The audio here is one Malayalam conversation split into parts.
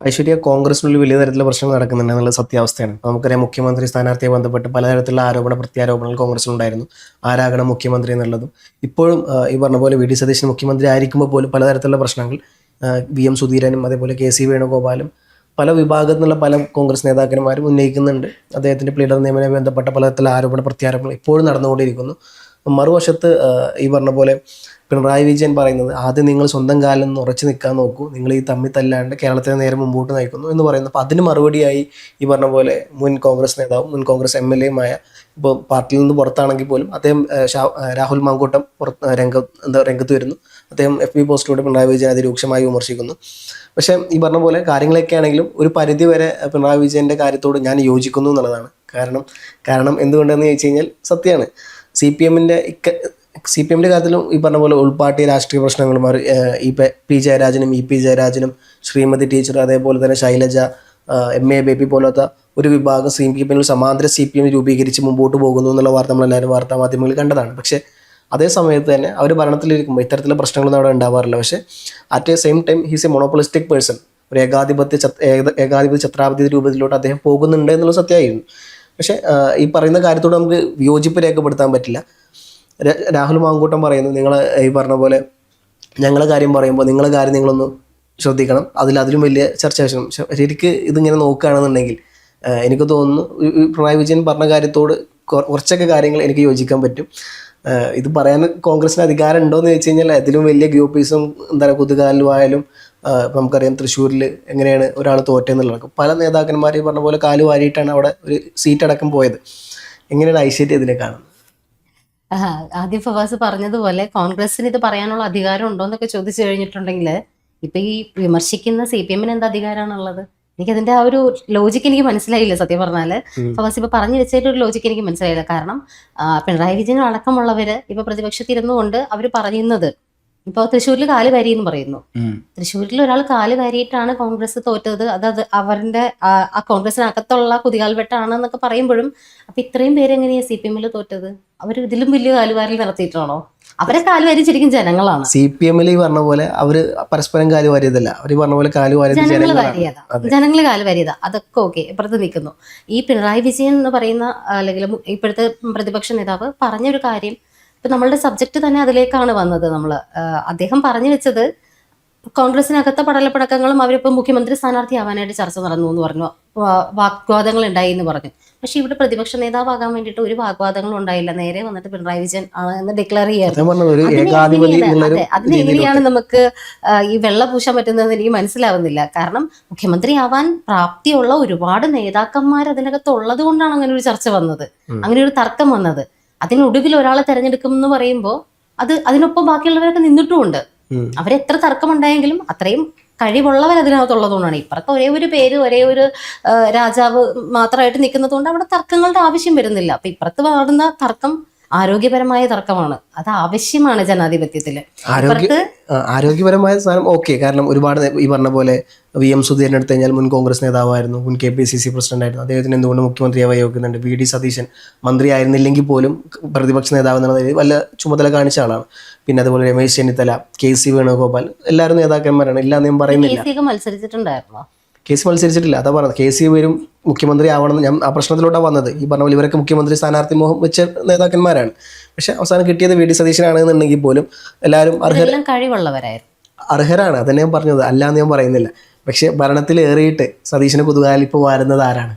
ഐശ്വര്യ, കോൺഗ്രസിനുള്ളിൽ വലിയ തരത്തിലുള്ള പ്രശ്നങ്ങൾ നടക്കുന്നുണ്ട് എന്നുള്ളത് സത്യാവസ്ഥയാണ്. അപ്പോൾ നമുക്കറിയാം, മുഖ്യമന്ത്രി സ്ഥാനാർത്ഥിയെ ബന്ധപ്പെട്ട് പലതരത്തിലുള്ള ആരോപണ പ്രത്യാരോപണങ്ങൾ കോൺഗ്രസിലുണ്ടായിരുന്നു. ആരാകണം മുഖ്യമന്ത്രി എന്നുള്ളതും ഇപ്പോഴും ഈ പറഞ്ഞ പോലെ വി ഡി സതീശൻ മുഖ്യമന്ത്രി ആയിരിക്കുമ്പോൾ പോലും പലതരത്തിലുള്ള പ്രശ്നങ്ങൾ വി എം സുധീരനും അതേപോലെ കെ സി വേണുഗോപാലും പല വിഭാഗത്തിൽ നിന്നുള്ള പല കോൺഗ്രസ് നേതാക്കന്മാരും ഉന്നയിക്കുന്നുണ്ട്. അദ്ദേഹത്തിൻ്റെ പ്ലീഡർ നിയമനവുമായി ബന്ധപ്പെട്ട പലതരത്തിലുള്ള ആരോപണ പ്രത്യാരോപണങ്ങൾ ഇപ്പോഴും നടന്നുകൊണ്ടിരിക്കുന്നു. മറുവശത്ത് ഈ പറഞ്ഞ പോലെ പിണറായി വിജയൻ പറയുന്നത്, ആദ്യം നിങ്ങൾ സ്വന്തം കാലിൽ നിന്ന് ഉറച്ചു നിൽക്കാൻ നോക്കൂ, നിങ്ങൾ ഈ തമ്മിൽ തല്ലാണ്ട് കേരളത്തെ നേരെ മുമ്പോട്ട് നയിക്കുന്നു എന്ന് പറയുന്നു. അപ്പോൾ അതിന് മറുപടിയായി ഈ പറഞ്ഞ പോലെ മുൻ കോൺഗ്രസ് നേതാവും മുൻ കോൺഗ്രസ് MLA ഇപ്പോൾ പാർട്ടിയിൽ നിന്ന് പുറത്താണെങ്കിൽ പോലും അദ്ദേഹം രാഹുൽ മാങ്കൂട്ടം രംഗത്ത് വരുന്നു. അദ്ദേഹം FB പോസ്റ്റിലൂടെ പിണറായി വിജയൻ അതിരൂക്ഷമായി വിമർശിക്കുന്നു. പക്ഷേ ഈ പറഞ്ഞ പോലെ കാര്യങ്ങളൊക്കെ ആണെങ്കിലും ഒരു പരിധി വരെ പിണറായി വിജയൻ്റെ കാര്യത്തോട് ഞാൻ യോജിക്കുന്നു എന്നുള്ളതാണ്. കാരണം എന്തുകൊണ്ടെന്ന് ചോദിച്ചു കഴിഞ്ഞാൽ സത്യമാണ്, സി പി എമ്മിൻ്റെ കാര്യത്തിലും ഈ പറഞ്ഞ പോലെ ഉൾപാർട്ടി രാഷ്ട്രീയ പ്രശ്നങ്ങളും പി ജയരാജനും EP ജയരാജനും ശ്രീമതി ടീച്ചർ അതേപോലെ തന്നെ ശൈലജ MA ബേബി പോലത്തെ ഒരു വിഭാഗം CPM സമാന്തര CPM രൂപീകരിച്ച് മുമ്പോട്ട് പോകുന്നു എന്നുള്ള വാർത്ത നമ്മളെല്ലാവരും വാർത്താ മാധ്യമങ്ങളിൽ കണ്ടതാണ്. പക്ഷേ അതേ സമയത്ത് തന്നെ അവർ ഭരണത്തിലിരിക്കുമ്പോൾ ഇത്തരത്തിലുള്ള പ്രശ്നങ്ങളൊന്നും അവിടെ ഉണ്ടാവാറില്ല. പക്ഷേ at A same time he's A monopolistic person, ഒരു ഏകാധിപത്യ ഛത്രാധിപത്യ രൂപത്തിലോട്ട് അദ്ദേഹം പോകുന്നുണ്ട് എന്നുള്ള സത്യമായിരുന്നു. പക്ഷേ ഈ പറയുന്ന കാര്യത്തോട് നമുക്ക് വിയോജിപ്പ് രേഖപ്പെടുത്താൻ പറ്റില്ല. രാഹുൽ മാങ്കൂട്ടം പറയുന്നു, നിങ്ങൾ ഈ പറഞ്ഞ പോലെ ഞങ്ങളെ കാര്യം പറയുമ്പോൾ നിങ്ങളെ കാര്യം നിങ്ങളൊന്ന് ശ്രദ്ധിക്കണം, അതിലും വലിയ ചർച്ച ആവശ്യം. ശരിക്ക് ഇതിങ്ങനെ നോക്കുകയാണെന്നുണ്ടെങ്കിൽ എനിക്ക് തോന്നുന്നു പിണറായി വിജയൻ പറഞ്ഞ കാര്യത്തോട് കുറച്ചൊക്കെ കാര്യങ്ങൾ എനിക്ക് യോജിക്കാൻ പറ്റും. ഇത് പറയാൻ കോൺഗ്രസിന് അധികാരം ഉണ്ടോയെന്ന് ചോദിച്ചു കഴിഞ്ഞാൽ അതിലും വലിയ ഗ്രൂപ്പീസും കുതുകാലും ആയാലും നമുക്കറിയാം തൃശ്ശൂരിൽ എങ്ങനെയാണ് ഒരാൾ തോറ്റെന്നുള്ളത്. പല നേതാക്കന്മാർ ഈ പറഞ്ഞ പോലെ കാല് വാരിയിട്ടാണ് അവിടെ ഒരു സീറ്റ് അടക്കം പോയത്. എങ്ങനെയാണ് ഐശ്വര്യ ഇതിനെ കാണുന്നത്? ആദ്യം ഫവാസ് പറഞ്ഞതുപോലെ കോൺഗ്രസിന് ഇത് പറയാനുള്ള അധികാരം ഉണ്ടോ എന്നൊക്കെ ചോദിച്ചു കഴിഞ്ഞിട്ടുണ്ടെങ്കിൽ ഇപ്പൊ ഈ വിമർശിക്കുന്ന CPM എന്താ അധികാരമാണുള്ളത്? എനിക്കതിന്റെ ആ ഒരു ലോജിക്ക് എനിക്ക് മനസ്സിലായില്ല സത്യം പറഞ്ഞാല്. ഫവാസ് ഇപ്പൊ പറഞ്ഞു വെച്ചതിന്റെ ഒരു ലോജിക്ക് എനിക്ക് മനസ്സിലായില്ല. കാരണം പിണറായി വിജയൻ അടക്കമുള്ളവര് ഇപ്പൊ പ്രതിപക്ഷത്തിരുന്നു കൊണ്ട് അവര് പറയുന്നത്, ഇപ്പൊ തൃശ്ശൂരിൽ കാല് വാരി എന്ന് പറയുന്നു. തൃശ്ശൂരിൽ ഒരാൾ കാല് വാരിയിട്ടാണ് കോൺഗ്രസ് തോറ്റത്, അത് അവരുടെ ആ കോൺഗ്രസിനകത്തുള്ള കുതികാൽവെട്ടാണെന്നൊക്കെ പറയുമ്പോഴും അപ്പൊ ഇത്രയും പേര് എങ്ങനെയാ CPM തോറ്റത്? അവർ ഇതിലും വലിയ കാലുവാരിൽ നടത്തിയിട്ടാണോ? അവരെ കാലുവാരി ശരിക്കും ജനങ്ങളാണ്. CPM ഈ പറഞ്ഞ പോലെ അവര് പരസ്പരം കാലുവാരിയതല്ല, അവര് പറഞ്ഞ പോലെ ജനങ്ങൾ കാലുവാരിയതാ. അതൊക്കെ ഓക്കെ, ഇപ്പുറത്ത് നിൽക്കുന്നു. ഈ പിണറായി വിജയൻ എന്ന് പറയുന്ന അല്ലെങ്കിൽ ഇപ്പോഴത്തെ പ്രതിപക്ഷ നേതാവ് പറഞ്ഞൊരു കാര്യം, ഇപ്പൊ നമ്മളുടെ സബ്ജക്റ്റ് തന്നെ അതിലേക്കാണ് വന്നത്. അദ്ദേഹം പറഞ്ഞു വെച്ചത് കോൺഗ്രസിനകത്തെ പടലപ്പടക്കങ്ങളും അവരിപ്പോൾ മുഖ്യമന്ത്രി സ്ഥാനാർത്ഥി ആവാനായിട്ട് ചർച്ച നടന്നു എന്ന് പറഞ്ഞു, വാഗ്വാദങ്ങൾ ഉണ്ടായി എന്ന് പറഞ്ഞു. പക്ഷെ ഇവിടെ പ്രതിപക്ഷ നേതാവാകാൻ വേണ്ടിയിട്ട് ഒരു വാഗ്വാദങ്ങളും ഉണ്ടായില്ല. നേരെ വന്നിട്ട് പിണറായി വിജയൻ ആണ് എന്ന് ഡിക്ലെയർ ചെയ്യാറുണ്ട്. അതിനെങ്ങനെയാണ് നമുക്ക് ഈ വെള്ള പൂശാൻ പറ്റുന്നതെന്ന് എനിക്ക് മനസ്സിലാവുന്നില്ല. കാരണം മുഖ്യമന്ത്രി ആവാൻ പ്രാപ്തിയുള്ള ഒരുപാട് നേതാക്കന്മാർ അതിനകത്ത് ഉള്ളത് കൊണ്ടാണ് അങ്ങനെ ഒരു ചർച്ച വന്നത്, അങ്ങനെ ഒരു തർക്കം വന്നത്. അതിനൊടുവിൽ ഒരാളെ തെരഞ്ഞെടുക്കും എന്ന് പറയുമ്പോൾ അതിനൊപ്പം ബാക്കിയുള്ളവരൊക്കെ നിന്നിട്ടുമുണ്ട്. അവരെത്ര തർക്കമുണ്ടായെങ്കിലും അത്രയും കഴിവുള്ളവർ അതിനകത്തുള്ളതുകൊണ്ടാണ്. ഇപ്പുറത്തെ ഒരേ ഒരു പേര്, ഒരേ ഒരു രാജാവ് മാത്രമായിട്ട് നിൽക്കുന്നത് കൊണ്ട് അവിടെ തർക്കങ്ങളുടെ ആവശ്യം വരുന്നില്ല. അപ്പൊ ഇപ്പുറത്ത് പാടുന്ന തർക്കം ആരോഗ്യപരമായ തർക്കമാണ്. അത് ആവശ്യമാണ് ജനാധിപത്യത്തില്. ആരോഗ്യപരമായ സാധനം ഓക്കെ. കാരണം ഒരുപാട് ഈ പറഞ്ഞ പോലെ VM സുധീരൻ എടുത്തു കഴിഞ്ഞാൽ മുൻ കോൺഗ്രസ് നേതാവായിരുന്നു, മുൻ KPCC പ്രസിഡന്റ് ആയിരുന്നു. അദ്ദേഹത്തിന് എന്തുകൊണ്ട് മുഖ്യമന്ത്രിയാവാൻ യോഗ്യതയുണ്ട്. VD സതീശൻ മന്ത്രി ആയിരുന്നില്ലെങ്കിൽ പോലും പ്രതിപക്ഷ നേതാവ് എന്നുള്ള വല്ല ചുമതല കാണിച്ച ആളാണ്. പിന്നെ അതുപോലെ രമേശ് ചെന്നിത്തല, KC വേണുഗോപാൽ, എല്ലാവരും നേതാക്കന്മാരാണ്. ഇല്ലാന്ന് ഞാൻ പറയുന്നില്ല. മത്സരിച്ചിട്ടുണ്ടായിരുന്നോ? KC മത്സരിച്ചിട്ടില്ല, അതാ പറഞ്ഞത്. KC വരും മുഖ്യമന്ത്രി ആവണം. ഞാൻ ആ പ്രശ്നത്തിലോട്ടാണ് വന്നത്. ഈ പറഞ്ഞ പോലെ ഇവരൊക്കെ മുഖ്യമന്ത്രി സ്ഥാനാർത്ഥി മോഹം വെച്ച നേതാക്കന്മാരാണ്. പക്ഷെ അവസാനം കിട്ടിയത് VD സതീശനാണെന്നുണ്ടെങ്കിൽ പോലും എല്ലാവരും അർഹരാണ്. അതന്നെ ഞാൻ പറഞ്ഞത്, അല്ലാന്ന് ഞാൻ പറയുന്നില്ല. പക്ഷെ ഭരണത്തിൽ ഏറിയിട്ട് സതീശന് കുതുകാലിപ്പ് വാരുന്നത് ആരാണ്?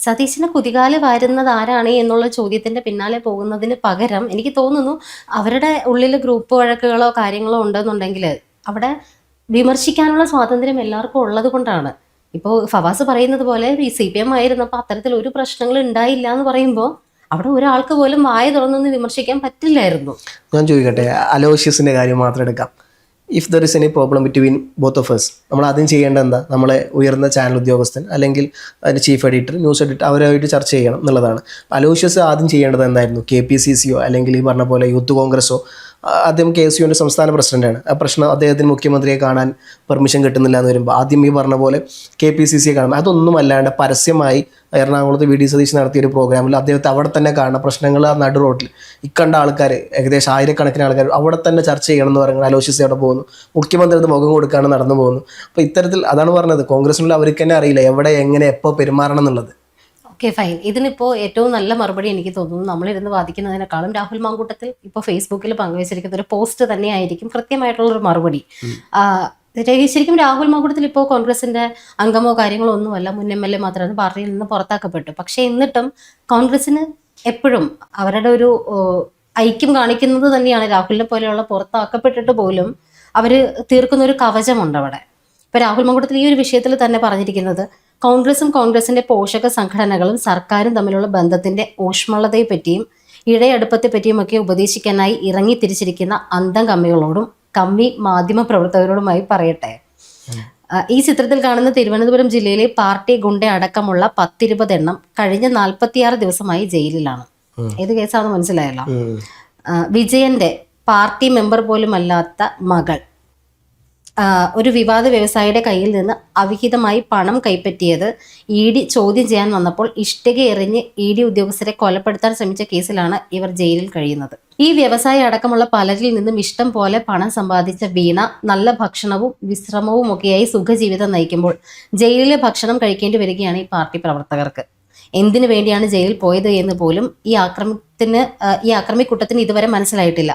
സതീശന് കുതികാല് വാരുന്നത് ആരാണ് എന്നുള്ള ചോദ്യത്തിന്റെ പിന്നാലെ പോകുന്നതിന് പകരം എനിക്ക് തോന്നുന്നു അവരുടെ ഉള്ളിൽ ഗ്രൂപ്പ് വഴക്കുകളോ കാര്യങ്ങളോ ഉണ്ടെന്നുണ്ടെങ്കിൽ അവിടെ വിമർശിക്കാനുള്ള സ്വാതന്ത്ര്യം എല്ലാവർക്കും ഉള്ളത് കൊണ്ടാണ്. ഇപ്പോൾ ഫവാസ് പറയുന്നത് പോലെ ഈ CPM ആയിരുന്നപ്പോൾ അത്തരത്തിൽ ഒരു പ്രശ്നങ്ങൾ ഉണ്ടായില്ല എന്ന് പറയുമ്പോൾ അവിടെ ഒരാൾക്ക് പോലും വായ തുറന്നൊന്ന് വിമർശിക്കാൻ പറ്റില്ലായിരുന്നു. ഞാൻ ചോദിക്കട്ടെ, അലോഷ്യസിന്റെ കാര്യം മാത്രം എടുക്കാം. If there is any problem between both of us, നമ്മൾ ആദ്യം ചെയ്യേണ്ടത് എന്താ? നമ്മളെ ഉയർന്ന ചാനൽ ഉദ്യോഗസ്ഥൻ അല്ലെങ്കിൽ അതിൻ്റെ ചീഫ് എഡിറ്റർ, ന്യൂസ് എഡിറ്റർ, അവരുമായിട്ട് ചർച്ച ചെയ്യണം എന്നുള്ളതാണ്. അലോഷ്യസ് ആദ്യം ചെയ്യേണ്ടത് എന്തായിരുന്നു? KPCCയോ അല്ലെങ്കിൽ ഈ പറഞ്ഞ പോലെ യൂത്ത് കോൺഗ്രസോ ആദ്യം KSUവിൻ്റെ സംസ്ഥാന പ്രസിഡന്റാണ്. ആ പ്രശ്നം അദ്ദേഹത്തിന് മുഖ്യമന്ത്രിയെ കാണാൻ പെർമിഷൻ കിട്ടുന്നില്ല എന്ന് വരുമ്പോൾ ആദ്യം ഈ പറഞ്ഞ പോലെ KPCCയെ കാണും. അതൊന്നും അല്ലാണ്ട് പരസ്യമായി എറണാകുളത്ത് VD സതീശൻ നടത്തിയ ഒരു പ്രോഗ്രാമിൽ അദ്ദേഹത്തെ അവിടെ തന്നെ കാണുന്ന പ്രശ്നങ്ങൾ ആ നടു റോഡിൽ ഇക്കണ്ട ആൾക്കാർ ഏകദേശം 1000കണക്കിന് ആൾക്കാർ അവിടെ തന്നെ ചർച്ച ചെയ്യണം എന്ന് പറയുന്നത് ആലോചിച്ച് അവിടെ പോകുന്നു. മുഖ്യമന്ത്രി അത് മുഖം കൊടുക്കാണ് നടന്നു പോകുന്നു. അപ്പോൾ ഇത്തരത്തിൽ അതാണ് പറഞ്ഞത്, കോൺഗ്രസിനുള്ള അവർക്ക് തന്നെ അറിയില്ല എവിടെ എങ്ങനെ എപ്പോൾ പെരുമാറണം എന്നുള്ളത്. Okay fine. ഇതിനിപ്പോൾ ഏറ്റവും നല്ല മറുപടി എനിക്ക് തോന്നുന്നു നമ്മളിരുന്ന് വാദിക്കുന്നതിനേക്കാളും രാഹുൽ മാങ്കൂട്ടത്തിൽ ഇപ്പോൾ ഫേസ്ബുക്കിൽ പങ്കുവച്ചിരിക്കുന്ന ഒരു പോസ്റ്റ് തന്നെയായിരിക്കും കൃത്യമായിട്ടുള്ളൊരു മറുപടി. ശരിക്കും രാഹുൽ മാങ്കൂട്ടത്തിൽ ഇപ്പോൾ കോൺഗ്രസിന്റെ അംഗമോ കാര്യങ്ങളോ ഒന്നുമല്ല, മുൻ MLA മാത്രമാണ്, പാർട്ടിയിൽ നിന്ന് പുറത്താക്കപ്പെട്ടു. പക്ഷെ എന്നിട്ടും കോൺഗ്രസിന് എപ്പോഴും അവരുടെ ഒരു ഐക്യം കാണിക്കുന്നത് തന്നെയാണ്. രാഹുലിനെ പോലെയുള്ള പുറത്താക്കപ്പെട്ടിട്ട് പോലും അവർ തീർക്കുന്ന ഒരു കവചമുണ്ട് അവിടെ. ഇപ്പൊ രാഹുൽ മാങ്കൂട്ടത്തിൽ ഈ ഒരു വിഷയത്തിൽ തന്നെ പറഞ്ഞിരിക്കുന്നത് കോൺഗ്രസും കോൺഗ്രസിന്റെ പോഷക സംഘടനകളും സർക്കാരും തമ്മിലുള്ള ബന്ധത്തിന്റെ ഊഷ്മളതയെ പറ്റിയും ഇഴയടുപ്പത്തെ പറ്റിയുമൊക്കെ ഉപദേശിക്കാനായി ഇറങ്ങി തിരിച്ചിരിക്കുന്ന അന്തം കമ്മികളോടും കമ്മി മാധ്യമ പ്രവർത്തകരോടുമായി പറയട്ടെ. ഈ ചിത്രത്തിൽ കാണുന്ന തിരുവനന്തപുരം ജില്ലയിലെ പാർട്ടി ഗുണ്ട അടക്കമുള്ള 10-20 എണ്ണം കഴിഞ്ഞ 46 ദിവസമായി ജയിലിലാണ്. ഏത് കേസാണെന്ന് മനസ്സിലായല്ലോ. വിജയന്റെ പാർട്ടി മെമ്പർ പോലും അല്ലാത്ത മകൾ ഒരു വിവാദ വ്യവസായിയുടെ കയ്യിൽ നിന്ന് അവിഹിതമായി പണം കൈപ്പറ്റിയത് ED ചോദ്യം ചെയ്യാൻ വന്നപ്പോൾ ഇഷ്ടിക എറിഞ്ഞ് ED ഉദ്യോഗസ്ഥരെ കൊലപ്പെടുത്താൻ ശ്രമിച്ച കേസിലാണ് ഇവർ ജയിലിൽ കഴിയുന്നത്. ഈ വ്യവസായി അടക്കമുള്ള പലരിൽ നിന്നും ഇഷ്ടം പോലെ പണം സമ്പാദിച്ച വീണ നല്ല ഭക്ഷണവും വിശ്രമവും ഒക്കെയായി സുഖജീവിതം നയിക്കുമ്പോൾ ജയിലിലെ ഭക്ഷണം കഴിക്കേണ്ടി വരികയാണ് ഈ പാർട്ടി പ്രവർത്തകർക്ക്. എന്തിനു വേണ്ടിയാണ് ജയിലിൽ പോയത് എന്ന് പോലും ഈ ആക്രമിക്കൂട്ടത്തിന് ഇതുവരെ മനസ്സിലായിട്ടില്ല.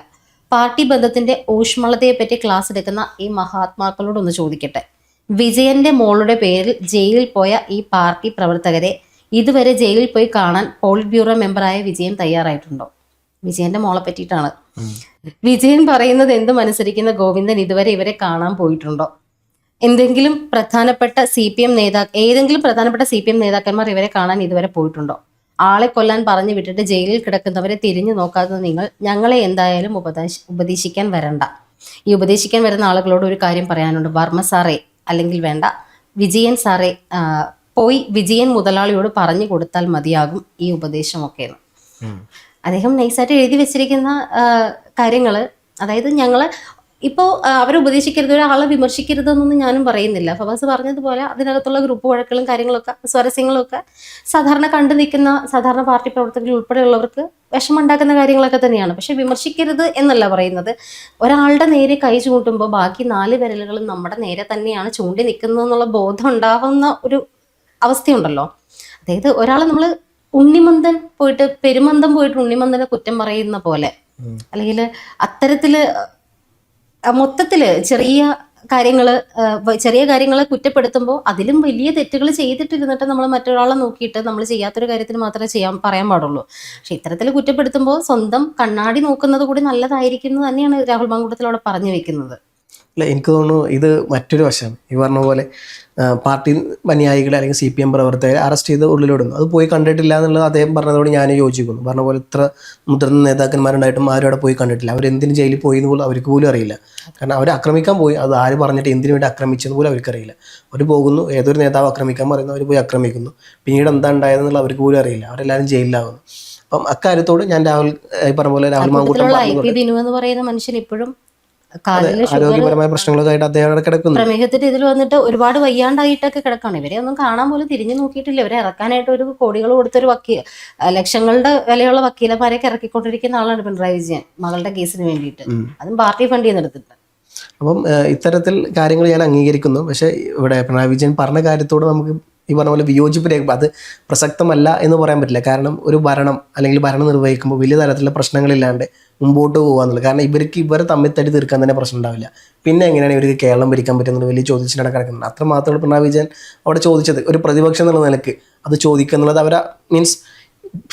പാർട്ടി ബന്ധത്തിന്റെ ഊഷ്മളതയെപ്പറ്റി ക്ലാസ് എടുക്കുന്ന ഈ മഹാത്മാക്കളോടൊന്ന് ചോദിക്കട്ടെ, വിജയന്റെ മോളുടെ പേരിൽ ജയിലിൽ പോയ ഈ പാർട്ടി പ്രവർത്തകരെ ഇതുവരെ ജയിലിൽ പോയി കാണാൻ പോളിറ്റ് ബ്യൂറോ മെമ്പറായ വിജയൻ തയ്യാറായിട്ടുണ്ടോ? വിജയന്റെ മോളെ പറ്റിയിട്ടാണ്. വിജയൻ പറയുന്നത് എന്തും അനുസരിക്കുന്ന ഗോവിന്ദൻ ഇതുവരെ ഇവരെ കാണാൻ പോയിട്ടുണ്ടോ? ഏതെങ്കിലും പ്രധാനപ്പെട്ട CPM നേതാക്കന്മാർ ഇവരെ കാണാൻ ഇതുവരെ പോയിട്ടുണ്ടോ? ആളെ കൊല്ലാൻ പറഞ്ഞു വിട്ടിട്ട് ജയിലിൽ കിടക്കുന്നവരെ തിരിഞ്ഞു നോക്കാതെ നിങ്ങൾ ഞങ്ങളെ എന്തായാലും ഉപദേശിക്കാൻ വരണ്ട. ഈ ഉപദേശിക്കാൻ വരുന്ന ആളുകളോട് ഒരു കാര്യം പറയാനുണ്ട്. വർമ്മ സാറേ, അല്ലെങ്കിൽ വേണ്ട വിജയൻ സാറേ, പോയി വിജയൻ മുതലാളിയോട് പറഞ്ഞു കൊടുത്താൽ മതിയാകും ഈ ഉപദേശമൊക്കെയെന്ന്. അദ്ദേഹം നൈസായിട്ട് എഴുതി വെച്ചിരിക്കുന്ന കാര്യങ്ങൾ, അതായത് ഞങ്ങള് ഇപ്പോൾ അവരെ ഉപദേശിക്കരുത്, ഒരാളെ വിമർശിക്കരുത് എന്നൊന്നും ഞാനും പറയുന്നില്ല. ഫവാസ് പറഞ്ഞതുപോലെ അതിനകത്തുള്ള ഗ്രൂപ്പ് വഴക്കുകളും കാര്യങ്ങളൊക്കെ സ്വാരസ്യങ്ങളും ഒക്കെ സാധാരണ കണ്ടു നിൽക്കുന്ന സാധാരണ പാർട്ടി പ്രവർത്തകർ ഉൾപ്പെടെയുള്ളവർക്ക് വിഷമുണ്ടാക്കുന്ന കാര്യങ്ങളൊക്കെ തന്നെയാണ്. പക്ഷെ വിമർശിക്കരുത് എന്നല്ല പറയുന്നത്. ഒരാളുടെ നേരെ കൈ ചൂണ്ടുമ്പോൾ ബാക്കി 4 വിരലുകളും നമ്മുടെ നേരെ തന്നെയാണ് ചൂണ്ടി നിൽക്കുന്നത് എന്നുള്ള ബോധം ഉണ്ടാവുന്ന ഒരു അവസ്ഥയുണ്ടല്ലോ. അതായത് ഒരാളെ നമ്മൾ ഉണ്ണിമന്തൻ പോയിട്ട് പെരുമന്തം പോയിട്ട് ഉണ്ണിമന്തനെ കുറ്റം പറയുന്ന പോലെ, അല്ലെങ്കിൽ അത്തരത്തില് മൊത്തത്തില് ചെറിയ കാര്യങ്ങളെ കുറ്റപ്പെടുത്തുമ്പോൾ അതിലും വലിയ തെറ്റുകൾ ചെയ്തിട്ടിരുന്നിട്ട് നമ്മൾ മറ്റൊരാളെ നോക്കിയിട്ട് നമ്മൾ ചെയ്യാത്തൊരു കാര്യത്തിന് മാത്രമേ പറയാൻ പാടുള്ളൂ. പക്ഷെ ഇത്തരത്തിൽ കുറ്റപ്പെടുത്തുമ്പോൾ സ്വന്തം കണ്ണാടി നോക്കുന്നത് കൂടി നല്ലതായിരിക്കും എന്ന് തന്നെയാണ് രാഹുൽ മാങ്കൂട്ടത്തിൽ അവിടെ പറഞ്ഞു വെക്കുന്നത്. അല്ല, എനിക്ക് തോന്നുന്നു ഇത് മറ്റൊരു വശം. ഈ പറഞ്ഞ പോലെ പാർട്ടി അനുയായികളെ അല്ലെങ്കിൽ CPM പ്രവർത്തകരെ അറസ്റ്റ് ചെയ്ത് ഉള്ളിലിടുന്നു. അത് പോയി കണ്ടിട്ടില്ല എന്നുള്ളത് അദ്ദേഹം പറഞ്ഞതോട് ഞാൻ യോജിക്കുന്നു. പറഞ്ഞ പോലെ ഇത്ര മുതിർന്ന നേതാക്കന്മാരുണ്ടായിട്ടും ആരും അവിടെ പോയി കണ്ടിട്ടില്ല. അവരെന്തിന് ജയിലിൽ പോയി എന്ന് പോലും അവർക്ക് പോലും അറിയില്ല. കാരണം അവർ ആക്രമിക്കാൻ പോയി, അത് ആര് പറഞ്ഞിട്ട് എന്തിനു വേണ്ടി ആക്രമിച്ചെന്ന് പോലും അവർക്കറിയില്ല. അവർ പോകുന്നു, ഏതൊരു നേതാവ് ആക്രമിക്കാൻ പറയുന്നു, അവർ പോയി ആക്രമിക്കുന്നു. പിന്നീട് എന്താ ഉണ്ടായതെന്നുള്ള അവർക്ക് പോലും അറിയില്ല. അവരെല്ലാവരും ജയിലിലാകുന്നു. അപ്പം അക്കാര്യത്തോട് ഞാൻ പറഞ്ഞ പോലെ രാഹുൽ മാങ്കൂട്ടം എന്ന് പറയുന്ന മനുഷ്യൻ ഇപ്പോഴും ആരോഗ്യപരമായ പ്രശ്നങ്ങളൊക്കെ ആയിട്ട് അദ്ദേഹം കിടക്കുന്നു. പ്രമേഹത്തിന്റെ ഇതിൽ വന്നിട്ട് ഒരുപാട് വയ്യാണ്ടായിട്ടൊക്കെ കിടക്കാണ്. ഇവരെ ഒന്നും കാണാൻ പോലും തിരിഞ്ഞു നോക്കിയിട്ടില്ല. ഇവരെ ഇറക്കാനായിട്ട് ഒരു കോടികൾ കൊടുത്തൊരു ലക്ഷങ്ങളുടെ വിലയുള്ള വക്കീലന്മാരെയൊക്കെ ഇറക്കിക്കൊണ്ടിരിക്കുന്ന ആളാണ് പിണറായി വിജയൻ, മകളുടെ കേസിന് വേണ്ടിയിട്ട്. അതും പാർട്ടി ഫണ്ട് ചെയ്തെടുത്തിട്ട്. അപ്പം ഇത്തരത്തിൽ കാര്യങ്ങൾ ഞാൻ അംഗീകരിക്കുന്നു. പക്ഷേ ഇവിടെ പിണറായി വിജയൻ പറഞ്ഞ കാര്യത്തോട് നമുക്ക് ഈ പറഞ്ഞ പോലെ വിയോജിപ്പ് രേഖ അത് പ്രസക്തമല്ല എന്ന് പറയാൻ പറ്റില്ല. കാരണം ഒരു ഭരണം അല്ലെങ്കിൽ ഭരണം നിർവഹിക്കുമ്പോൾ വലിയ തരത്തിലുള്ള പ്രശ്നങ്ങളില്ലാണ്ട് മുമ്പോട്ട് പോകാന്നുള്ളത്. കാരണം ഇവരെ തമ്മിൽ തട്ടി തീർക്കാൻ തന്നെ പ്രശ്നം ഉണ്ടാവില്ല. പിന്നെ എങ്ങനെയാണ് ഇവർക്ക് കേരളം ഭരിക്കാൻ പറ്റുന്നത് വലിയ ചോദ്യത്തിനാണ് കിടക്കുന്നത്. അത്രമാത്രമാണ് പിണറായി വിജയൻ അവിടെ ചോദിച്ചത്. ഒരു പ്രതിപക്ഷം എന്നുള്ള നിലക്ക് അത് ചോദിക്കുക എന്നുള്ളത് അവരെ മീൻസ്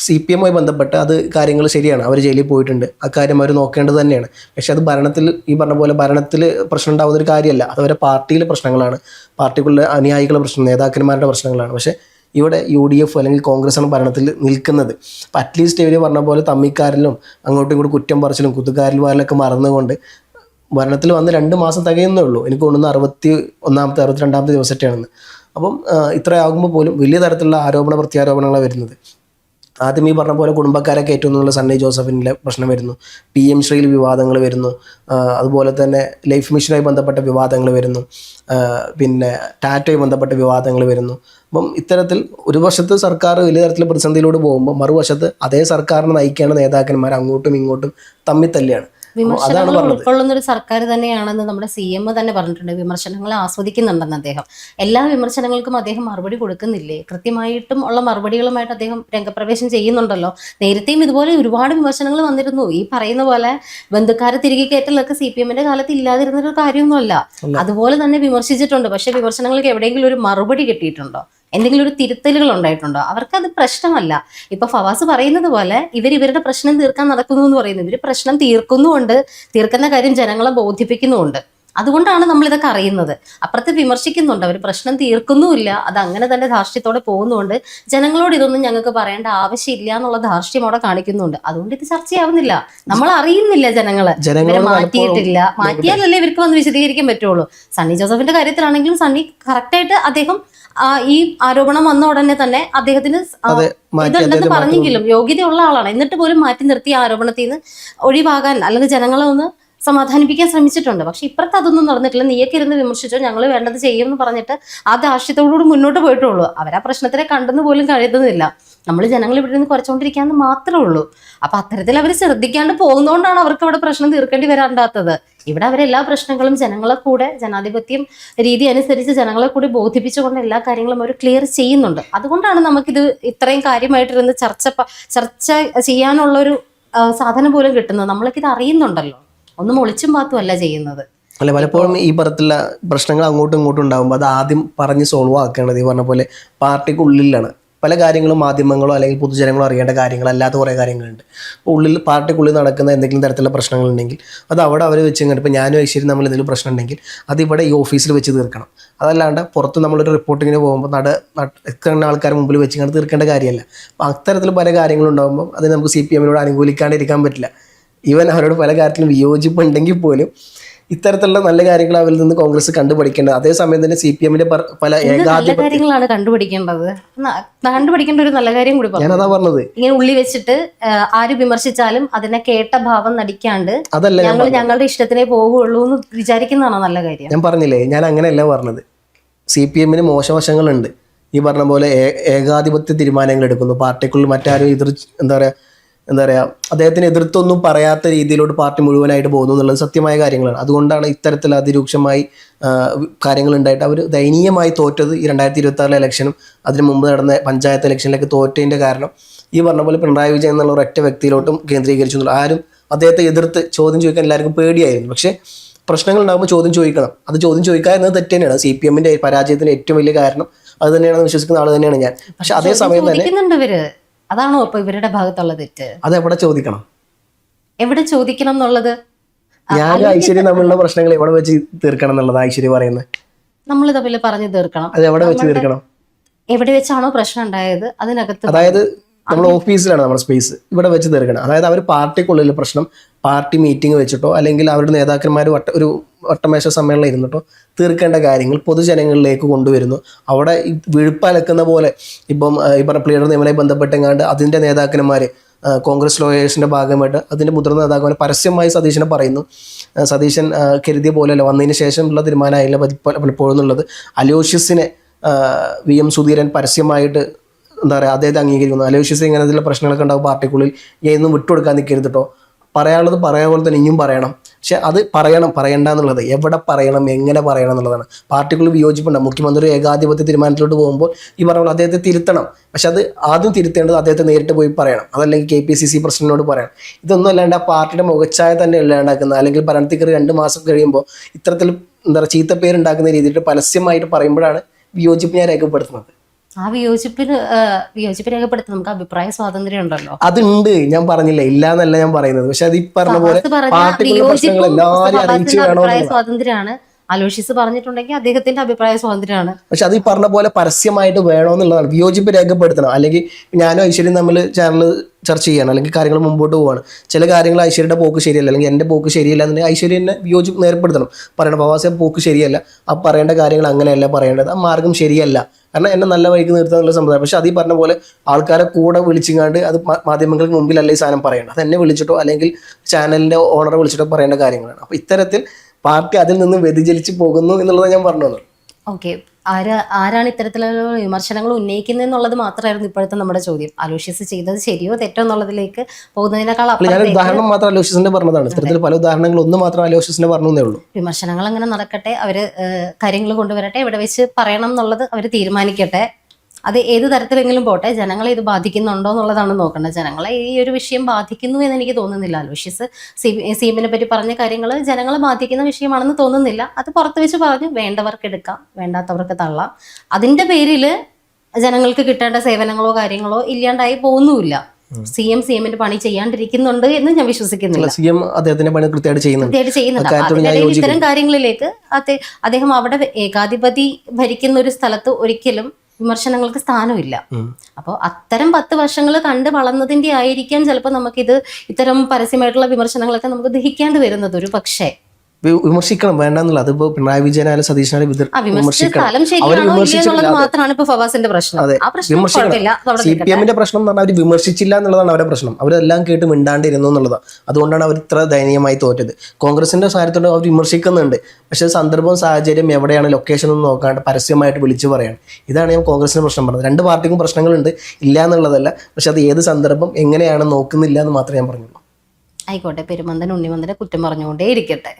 CPMമായി ബന്ധപ്പെട്ട് അത് കാര്യങ്ങൾ ശരിയാണ്, അവർ ജയിലിൽ പോയിട്ടുണ്ട്, ആ കാര്യം അവർ നോക്കേണ്ടത് തന്നെയാണ്. പക്ഷെ അത് ഭരണത്തിൽ ഈ പറഞ്ഞ പോലെ ഭരണത്തിൽ പ്രശ്നം ഉണ്ടാകുന്ന ഒരു കാര്യമല്ല. അത് അവരെ പാർട്ടിയിലെ പ്രശ്നങ്ങളാണ്, പാർട്ടിക്കുള്ള അനുയായികളുടെ പ്രശ്നം, നേതാക്കന്മാരുടെ പ്രശ്നങ്ങളാണ്. പക്ഷേ ഇവിടെ UDF അല്ലെങ്കിൽ കോൺഗ്രസ്സാണ് ഭരണത്തിൽ നിൽക്കുന്നത്. അപ്പം അറ്റ്ലീസ്റ്റ് ഇവർ പറഞ്ഞ പോലെ തമ്മിക്കാരിലും അങ്ങോട്ടും ഇങ്ങോട്ടും കുറ്റം പറച്ചിലും കുത്തുകാരിലുമാരിലൊക്കെ മറന്നുകൊണ്ട് ഭരണത്തിൽ വന്ന് 2 മാസം തികയുന്നേ ഉള്ളൂ. എനിക്ക് തോന്നുന്നു 61ാമത്തെ 62ാമത്തെ ദിവസത്തെയാണെന്ന്. അപ്പം ഇത്രയാകുമ്പോൾ പോലും വലിയ തരത്തിലുള്ള ആരോപണ പ്രത്യാരോപണങ്ങളാണ് വരുന്നത്. ആദ്യം ഈ പറഞ്ഞ പോലെ കുടുംബക്കാരെ കയറ്റുന്നുള്ള സണ്ണി ജോസഫിൻ്റെ പ്രശ്നം വരുന്നു, PM ശ്രീയിൽ വിവാദങ്ങൾ വരുന്നു, അതുപോലെ തന്നെ ലൈഫ് മിഷനുമായി ബന്ധപ്പെട്ട വിവാദങ്ങൾ വരുന്നു, പിന്നെ ടാറ്റയുമായി ബന്ധപ്പെട്ട വിവാദങ്ങൾ വരുന്നു. അപ്പം ഇത്തരത്തിൽ ഒരു വശത്ത് സർക്കാർ വലിയ തരത്തിൽ പ്രതിസന്ധിയിലൂടെ പോകുമ്പോൾ മറുവശത്ത് അതേ സർക്കാരിനെ നയിക്കേണ്ട നേതാക്കന്മാർ അങ്ങോട്ടും ഇങ്ങോട്ടും തമ്മിത്തല്ലിയാണ്. വിമർശനങ്ങൾ ഉൾക്കൊള്ളുന്ന ഒരു സർക്കാർ തന്നെയാണെന്ന് നമ്മുടെ CM തന്നെ പറഞ്ഞിട്ടുണ്ട്. വിമർശനങ്ങളെ ആസ്വദിക്കുന്നുണ്ടെന്ന് അദ്ദേഹം. എല്ലാ വിമർശനങ്ങൾക്കും അദ്ദേഹം മറുപടി കൊടുക്കുന്നില്ലേ? കൃത്യമായിട്ടും ഉള്ള മറുപടികളുമായിട്ട് അദ്ദേഹം രംഗപ്രവേശം ചെയ്യുന്നുണ്ടല്ലോ. നേരത്തെയും ഇതുപോലെ ഒരുപാട് വിമർശനങ്ങൾ വന്നിരുന്നു. ഈ പറയുന്ന പോലെ ബന്ധുക്കാരെ തിരികെ കയറ്റലൊക്കെ CPM-ന്റെ കാലത്ത് ഇല്ലാതിരുന്നൊരു കാര്യമൊന്നുമല്ല. അതുപോലെ തന്നെ വിമർശിച്ചിട്ടുണ്ട്. പക്ഷെ വിമർശനങ്ങൾക്ക് എവിടെയെങ്കിലും ഒരു മറുപടി കിട്ടിയിട്ടുണ്ടോ? എന്തെങ്കിലും ഒരു തിരുത്തലുകൾ ഉണ്ടായിട്ടുണ്ടോ? അവർക്കത് പ്രശ്നമല്ല. ഇപ്പൊ ഫവാസ് പറയുന്നത് പോലെ ഇവരുടെ പ്രശ്നം തീർക്കാൻ നടക്കുന്നു എന്ന് പറയുന്നു. ഇവർ പ്രശ്നം തീർക്കുന്നുമുണ്ട്, തീർക്കുന്ന കാര്യം ജനങ്ങളെ ബോധിപ്പിക്കുന്നുമുണ്ട്. അതുകൊണ്ടാണ് നമ്മളിതൊക്കെ അറിയുന്നത്. അപ്പുറത്ത് വിമർശിക്കുന്നുണ്ട്, അവർ പ്രശ്നം തീർക്കുന്നുമില്ല, അത് അങ്ങനെ തന്നെ ധാർഷ്ട്യത്തോടെ പോകുന്നുണ്ട്. ജനങ്ങളോട് ഇതൊന്നും ഞങ്ങൾക്ക് പറയേണ്ട ആവശ്യമില്ല എന്നുള്ള ധാർഷ്ട്യം അവിടെ കാണിക്കുന്നുണ്ട്. അതുകൊണ്ട് ഇത് ചർച്ചയാവുന്നില്ല. നമ്മൾ അറിയുന്നില്ല, ഇവരെ മാറ്റിയിട്ടില്ല. മാറ്റിയാലല്ലേ ഇവർക്ക് വന്ന് വിശദീകരിക്കാൻ പറ്റുള്ളൂ. സണ്ണി ജോസഫിന്റെ കാര്യത്തിലാണെങ്കിലും സണ്ണി കറക്റ്റായിട്ട് അദ്ദേഹം ഈ ആരോപണം വന്ന ഉടനെ തന്നെ അദ്ദേഹത്തിന് ഇതുണ്ടെന്ന് പറഞ്ഞെങ്കിലും യോഗ്യതയുള്ള ആളാണ്. എന്നിട്ട് പോലും മാറ്റി നിർത്തിയ ആരോപണത്തിൽ നിന്ന് ഒഴിവാകാൻ അല്ലെങ്കിൽ ജനങ്ങളെ ഒന്ന് സമാധാനിപ്പിക്കാൻ ശ്രമിച്ചിട്ടുണ്ട്. പക്ഷെ ഇപ്പുറത്ത് അതൊന്നും നടന്നിട്ടില്ല. നീയൊക്കെ ഇരുന്ന് വിമർശിച്ചോ, ഞങ്ങൾ വേണ്ടത് ചെയ്യുമെന്ന് പറഞ്ഞിട്ട് ആ ധാർഷ്ട്യത്തോടുകൂടി മുന്നോട്ട് പോയിട്ടുള്ളൂ. അവർ ആ പ്രശ്നത്തിനെ കണ്ടെന്ന് പോലും കഴിയുന്നില്ല. നമ്മൾ ജനങ്ങൾ ഇവിടെ നിന്ന് കുറച്ചുകൊണ്ടിരിക്കാന്ന് മാത്രമേ ഉള്ളൂ. അപ്പൊ അത്തരത്തിൽ അവർ ശ്രദ്ധിക്കാണ്ട് പോകുന്നതുകൊണ്ടാണ് അവർക്ക് അവിടെ പ്രശ്നം തീർക്കേണ്ടി വരാണ്ടാത്തത്. ഇവിടെ അവരെല്ലാ പ്രശ്നങ്ങളും ജനങ്ങളെ കൂടെ ജനാധിപത്യം രീതി അനുസരിച്ച് ജനങ്ങളെ കൂടി ബോധിപ്പിച്ചുകൊണ്ട് എല്ലാ കാര്യങ്ങളും അവർ ക്ലിയർ ചെയ്യുന്നുണ്ട്. അതുകൊണ്ടാണ് നമുക്കിത് ഇത്രയും കാര്യമായിട്ടിരുന്ന് ചർച്ച ചെയ്യാനുള്ളൊരു സാധനം പോലും കിട്ടുന്നത്. നമ്മളൊക്കെ ഇത് അറിയുന്നുണ്ടല്ലോ, ഒന്നും ഒളിച്ചും പാത്തുമല്ല ചെയ്യുന്നത്. അല്ല, പലപ്പോഴും ഈ പറഞ്ഞിട്ടുള്ള പ്രശ്നങ്ങൾ അങ്ങോട്ടും ഇങ്ങോട്ടും ഉണ്ടാകുമ്പോൾ അത് ആദ്യം പറഞ്ഞ് സോൾവ് ആക്കേണ്ടത് ഈ പറഞ്ഞ പോലെ പാർട്ടിക്കുള്ളിലാണ്. പല കാര്യങ്ങളും മാധ്യമങ്ങളോ അല്ലെങ്കിൽ പൊതുജനങ്ങളോ അറിയേണ്ട കാര്യങ്ങളല്ലാത്ത കുറേ കാര്യങ്ങളുണ്ട്. അപ്പോൾ പാർട്ടിക്കുള്ളിൽ നടക്കുന്ന എന്തെങ്കിലും തരത്തിലുള്ള പ്രശ്നങ്ങളുണ്ടെങ്കിൽ അത് അവിടെ അവർ വെച്ച് കഴിഞ്ഞാൽ ഇപ്പോൾ ഞാനും ഐശ്വര്യം നമ്മൾ എന്തെങ്കിലും പ്രശ്നം ഉണ്ടെങ്കിൽ അതിവിടെ ഈ ഓഫീസിൽ വെച്ച് തീർക്കണം. അതല്ലാണ്ട് പുറത്ത് നമ്മളൊരു റിപ്പോർട്ടിങ്ങിന് പോകുമ്പോൾ എത്ര ആൾക്കാർ മുമ്പിൽ വെച്ച് കണ്ട് തീർക്കേണ്ട കാര്യമല്ല. അപ്പോൾ അത്തരത്തിൽ പല കാര്യങ്ങളുണ്ടാകുമ്പോൾ അത് നമുക്ക് CPM-നോട് അനുകൂലിക്കാണ്ടിരിക്കാൻ പറ്റില്ല. ഈവൻ അവരോട് പല കാര്യത്തിലും വിയോജിപ്പുണ്ടെങ്കിൽ പോലും ഇത്തരത്തിലുള്ള നല്ല കാര്യങ്ങൾ അവരിൽ നിന്ന് കോൺഗ്രസ് കണ്ടുപിടിക്കേണ്ടത്. അതേസമയം തന്നെ CPM-ന്റെ പല കാര്യങ്ങളാണ് കണ്ടുപിടിക്കേണ്ടത്. കണ്ടുപിടിക്കേണ്ട ഒരു നല്ല കാര്യം കൂടി ഞാനതാ പറഞ്ഞത്. ഇങ്ങനെ ഉള്ളി വെച്ചിട്ട് ആര് വിമർശിച്ചാലും അതിനെ കേട്ട ഭാവം നടിക്കാണ്ട് അതല്ല ഞങ്ങളുടെ ഇഷ്ടത്തിനേ പോകുള്ളൂ എന്ന് വിചാരിക്കുന്നതാണോ നല്ല കാര്യം? ഞാൻ പറഞ്ഞില്ലേ, ഞാൻ അങ്ങനെയല്ല പറഞ്ഞത്. CPM-ന് മോശവശങ്ങളുണ്ട്. ഈ പറഞ്ഞ പോലെ ഏകാധിപത്യ തീരുമാനങ്ങൾ എടുക്കുന്നു. പാർട്ടിക്കുള്ളിൽ മറ്റാരും എന്താ പറയുക അദ്ദേഹത്തിന് എതിർത്തൊന്നും പറയാത്ത രീതിയിലോട്ട് പാർട്ടി മുഴുവനായിട്ട് പോകുന്നു എന്നുള്ളത് സത്യമായ കാര്യങ്ങളാണ്. അതുകൊണ്ടാണ് ഇത്തരത്തിൽ അതിരൂക്ഷമായി കാര്യങ്ങളുണ്ടായിട്ട് അവർ ദയനീയമായി തോറ്റത്. ഈ 2026 ഇലക്ഷനും അതിന് മുമ്പ് നടന്ന പഞ്ചായത്ത് ഇലക്ഷനിലേക്ക് തോറ്റതിൻ്റെ കാരണം ഈ പറഞ്ഞ പോലെ പിണറായി വിജയൻ എന്നുള്ള ഒരൊറ്റ വ്യക്തിയിലോട്ടും കേന്ദ്രീകരിച്ചു എന്നുള്ള ആരും അദ്ദേഹത്തെ എതിർത്ത് ചോദ്യം ചോദിക്കാൻ എല്ലാവർക്കും പേടിയായിരുന്നു. പക്ഷേ പ്രശ്നങ്ങൾ ഉണ്ടാകുമ്പോൾ ചോദ്യം ചോദിക്കണം. അത് ചോദ്യം ചോദിക്കുക എന്നത് തെറ്റ് തന്നെയാണ്. CPM-ന്റെ പരാജയത്തിന് ഏറ്റവും വലിയ കാരണം അത് തന്നെയാണെന്ന് വിശ്വസിക്കുന്ന ആൾ തന്നെയാണ് ഞാൻ. പക്ഷെ അതേസമയം തന്നെ അതാണോ ഇപ്പൊ ഇവരുടെ ഭാഗത്തുള്ള തെറ്റ്? അത് എവിടെ ചോദിക്കണം എന്നുള്ളത് ഞാനും ഐശ്വര്യം തമ്മിലുള്ള പ്രശ്നങ്ങൾ എവിടെ വെച്ച് തീർക്കണം എന്നുള്ളത് ഐശ്വര്യ പറയുന്നത്. നമ്മൾ തമ്മിൽ പറഞ്ഞു തീർക്കണം. അത് എവിടെ വെച്ച് തീർക്കണം? എവിടെ വെച്ചാണോ പ്രശ്നം ഉണ്ടായത് അതിനകത്ത്, അതായത് നമ്മൾ ഓഫീസിലാണ് നമ്മുടെ സ്പേസ്, ഇവിടെ വെച്ച് തീർക്കണം. അതായത് അവർ പാർട്ടിക്കുള്ളിൽ പ്രശ്നം പാർട്ടി മീറ്റിംഗ് വെച്ചിട്ടോ അല്ലെങ്കിൽ അവരുടെ നേതാക്കന്മാർ ഒരു വട്ടമേശ സമ്മേളനം ഇരുന്നിട്ടോ തീർക്കേണ്ട കാര്യങ്ങൾ പൊതുജനങ്ങളിലേക്ക് കൊണ്ടുവരുന്നു. അവിടെ വിഴുപ്പലക്കുന്ന പോലെ ഇപ്പം ഈ പറഞ്ഞ പ്ലീഡർ നിയമവുമായി ബന്ധപ്പെട്ടെങ്ങാണ്ട് അതിൻ്റെ നേതാക്കന്മാർ കോൺഗ്രസ് ലോയേഴ്സിൻ്റെ ഭാഗമായിട്ട് അതിൻ്റെ മുതിർന്ന നേതാക്കന്മാർ പരസ്യമായി സതീശനെ പറയുന്നു. സതീശൻ കരുതിയ പോലെയല്ല, വന്നതിന് ശേഷമുള്ള തീരുമാനമായില്ല പലപ്പോഴും എന്നുള്ളത്. അലോഷ്യസിനെ VM സുധീരൻ പരസ്യമായിട്ട് എന്താ പറയുക അദ്ദേഹത്തെ അംഗീകരിക്കുന്നു. അലോഷ്യസ് ഇങ്ങനത്തെ പ്രശ്നങ്ങളൊക്കെ ഉണ്ടാവും പാർട്ടിക്കുള്ളിൽ, എന്നും വിട്ടുകൊടുക്കാൻ നിൽക്കരുത് കേട്ടോ, പറയാനുള്ളത് പറയാ പോലെ തന്നെ ഇനിയും പറയണം. പക്ഷെ അത് പറയണ്ട എന്നുള്ളത് എവിടെ പറയണം, എങ്ങനെ പറയണം എന്നുള്ളതാണ്. പാർട്ടിക്കുള്ളിൽ വിയോജിപ്പുണ്ടാകും. മുഖ്യമന്ത്രി ഏകാധിപത്യ തീരുമാനത്തിലോട്ട് പോകുമ്പോൾ ഈ പറഞ്ഞ പോലെ അദ്ദേഹത്തെ തിരുത്തണം. പക്ഷെ അത് ആദ്യം തിരുത്തേണ്ടത് അദ്ദേഹത്തെ നേരിട്ട് പോയി പറയണം, അതല്ലെങ്കിൽ KPCC പ്രസിഡന്റിനോട് പറയണം. ഇതൊന്നും അല്ലാണ്ട് ആ പാർട്ടിയുടെ മുഖച്ഛായ തന്നെ ഇല്ലാണ്ടാക്കുന്ന അല്ലെങ്കിൽ ഭരണത്തിൽ കയറി 2 മാസം കഴിയുമ്പോൾ ഇത്തരത്തിൽ എന്താ പറയുക ചീത്തപ്പേരുണ്ടാക്കുന്ന രീതിയിൽ പരസ്യമായിട്ട് പറയുമ്പോഴാണ് വിയോജിപ്പ് ഞാൻ രേഖപ്പെടുത്തുന്നത്. ആ വിയോജിപ്പ് രേഖപ്പെടുത്താൻ നമുക്ക് അഭിപ്രായ സ്വാതന്ത്ര്യം ഉണ്ടല്ലോ. അതുണ്ട്, ഞാൻ പറഞ്ഞില്ല ഇല്ല എന്നല്ല ഞാൻ പറയുന്നത്. പക്ഷെ അത് ഈ പറഞ്ഞ പോലെ പാർട്ടിക്കുള്ള പ്രശ്നങ്ങൾ എല്ലാവരും അറിയിച്ചു വേണോ. അഭിപ്രായ സ്വാതന്ത്ര്യമാണ്, അലോഷ്യസ് പറഞ്ഞിട്ടുണ്ടെങ്കിൽ അദ്ദേഹത്തിന്റെ അഭിപ്രായ സ്വാതന്ത്ര്യമാണ്. പക്ഷെ അത് ഈ പറഞ്ഞ പോലെ പരസ്യമായിട്ട് വേണമെന്നുള്ളതാണ്. വിയോജിപ്പ് രേഖപ്പെടുത്തണം. അല്ലെങ്കിൽ ഞാനും ഐശ്വര്യം തമ്മിൽ ചാനൽ ചർച്ച ചെയ്യണം, അല്ലെങ്കിൽ കാര്യങ്ങൾ മുമ്പോട്ട് പോവാണ്. ചില കാര്യങ്ങൾ ഐശ്വര്യയുടെ പോക്ക് ശരിയല്ല, അല്ലെങ്കിൽ എൻ്റെ പോക്ക് ശരിയല്ല എന്നുണ്ടെങ്കിൽ ഐശ്വര്യ എന്നെ വിയോജിപ്പ് ഏർപ്പെടുത്തണം. പറയണം പ്രവാസിയ പോക്ക് ശരിയല്ല, ആ പറയേണ്ട കാര്യങ്ങൾ അങ്ങനെയല്ല പറയേണ്ടത്, ആ മാർഗം ശരിയല്ല, കാരണം എന്നെ നല്ല വഴിക്ക് നിർത്താനുള്ള സമ്പ്രദായം. പക്ഷെ അത് ഈ പറഞ്ഞ പോലെ ആൾക്കാരെ കൂടെ വിളിച്ചിങ്ങാണ്ട് അത് മാധ്യമങ്ങൾക്ക് മുമ്പിലല്ല ഈ സാധനം പറയേണ്ടത്. അത് എന്നെ വിളിച്ചിട്ടോ അല്ലെങ്കിൽ ചാനലിൻ്റെ ഓണറെ വിളിച്ചിട്ടോ പറയേണ്ട കാര്യങ്ങളാണ്. അപ്പോൾ ഇത്തരത്തിൽ പാർട്ടി അതിൽ നിന്ന് വ്യതിചലിച്ച് പോകുന്നു എന്നുള്ളത് ഞാൻ പറഞ്ഞു. ഓക്കെ, ആരാണ് ഇത്തരത്തിലുള്ള വിമർശനങ്ങൾ ഉന്നയിക്കുന്നത് എന്നുള്ളത് മാത്രമായിരുന്നു ഇപ്പോഴത്തെ നമ്മുടെ ചോദ്യം. അലോഷ്യസ് ചെയ്തത് ശരിയോ തെറ്റോ എന്നുള്ളതിലേക്ക് പോകുന്നതിനേക്കാൾ ഞാൻ ഉദാഹരണം മാത്രം അലോഷ്യസിന്റെ പറഞ്ഞതാണ്. ഇത്തരത്തിൽ പല ഉദാഹരണങ്ങൾ ഒന്ന് മാത്രം അലോഷ്യസിന്റെ പറഞ്ഞേ ഉള്ളൂ. വിമർശനങ്ങൾ അങ്ങനെ നടക്കട്ടെ, അവര് കാര്യങ്ങൾ കൊണ്ടുവരട്ടെ, ഇവിടെ വെച്ച് പറയണം എന്നുള്ളത് അവർ തീരുമാനിക്കട്ടെ. അത് ഏത് തരത്തിലെങ്കിലും പോട്ടെ, ജനങ്ങളെ ഇത് ബാധിക്കുന്നുണ്ടോ എന്നുള്ളതാണ് നോക്കേണ്ടത്. ജനങ്ങളെ ഈ ഒരു വിഷയം ബാധിക്കുന്നു എന്ന് എനിക്ക് തോന്നുന്നില്ല. അലോഷ്യസ് സീമിനെ പറ്റി പറഞ്ഞ കാര്യങ്ങൾ ജനങ്ങളെ ബാധിക്കുന്ന വിഷയമാണെന്ന് തോന്നുന്നില്ല. അത് പുറത്ത് വെച്ച് പറഞ്ഞു, വേണ്ടവർക്ക് എടുക്കാം, വേണ്ടാത്തവർക്ക് തള്ളാം. അതിന്റെ പേരിൽ ജനങ്ങൾക്ക് കിട്ടേണ്ട സേവനങ്ങളോ കാര്യങ്ങളോ ഇല്ലാണ്ടായി പോകുന്നുമില്ല. സിഎമ്മിന്റെ പണി ചെയ്യാണ്ടിരിക്കുന്നുണ്ട് എന്ന് ഞാൻ വിശ്വസിക്കുന്നില്ല. അദ്ദേഹത്തിന്റെ പണി കൃത്യമായിട്ട് ചെയ്യുന്നുണ്ട്. ഇത്തരം കാര്യങ്ങളിലേക്ക് അദ്ദേഹം അവിടെ ഏകാധിപതി ഭരിക്കുന്ന ഒരു സ്ഥലത്ത് ഒരിക്കലും വിമർശനങ്ങൾക്ക് സ്ഥാനമില്ല. അപ്പോൾ അത്തരം 10 വർഷങ്ങൾ കണ്ട് വളർന്നതിന്റെ ആയിരിക്കാം ചിലപ്പോൾ നമുക്കിത് ഇത്തരം പരസ്യമായിട്ടുള്ള വിമർശനങ്ങളൊക്കെ നമുക്ക് ദഹിക്കേണ്ടി വരുന്നത്. ഒരു പക്ഷേ വിമർശിക്കണം, വേണ്ടെന്നുള്ള. അതിപ്പോ പിണറായി വിജയനായാലും സതീശനായാലും മാത്രമാണ് ഇപ്പൊ ഫവാസിന്റെ പ്രശ്നം. CPM-ന്റെ പ്രശ്നം എന്ന് പറഞ്ഞാൽ അവർ വിമർശിച്ചില്ല എന്നുള്ളതാണ് അവരുടെ പ്രശ്നം. അവരെല്ലാം കേട്ട് മിണ്ടാണ്ടിരുന്നു എന്നുള്ളതാണ്. അതുകൊണ്ടാണ് അവർ ഇത്ര ദയനീയമായി തോറ്റത്. കോൺഗ്രസിന്റെ കാര്യത്തോട് അവർ വിമർശിക്കുന്നുണ്ട്, പക്ഷെ സന്ദർഭവും സാഹചര്യം എവിടെയാണ് ലൊക്കേഷൻ ഒന്നും നോക്കാണ്ട് പരസ്യമായിട്ട് വിളിച്ചു പറയാണ്. ഇതാണ് ഞാൻ കോൺഗ്രസിന്റെ പ്രശ്നം പറഞ്ഞത്. 2 പാർട്ടിക്കും പ്രശ്നങ്ങളുണ്ട്, ഇല്ല എന്നുള്ളതല്ല. പക്ഷെ അത് ഏത് സന്ദർഭം എങ്ങനെയാണ് നോക്കുന്നില്ല എന്ന് മാത്രമേ ഞാൻ പറഞ്ഞുള്ളൂ. ആയിക്കോട്ടെ, പെരുമന്തൻ ഉണ്ണിമന്തനെ കുറ്റം പറഞ്ഞുകൊണ്ടേ ഇരിക്കട്ടെ.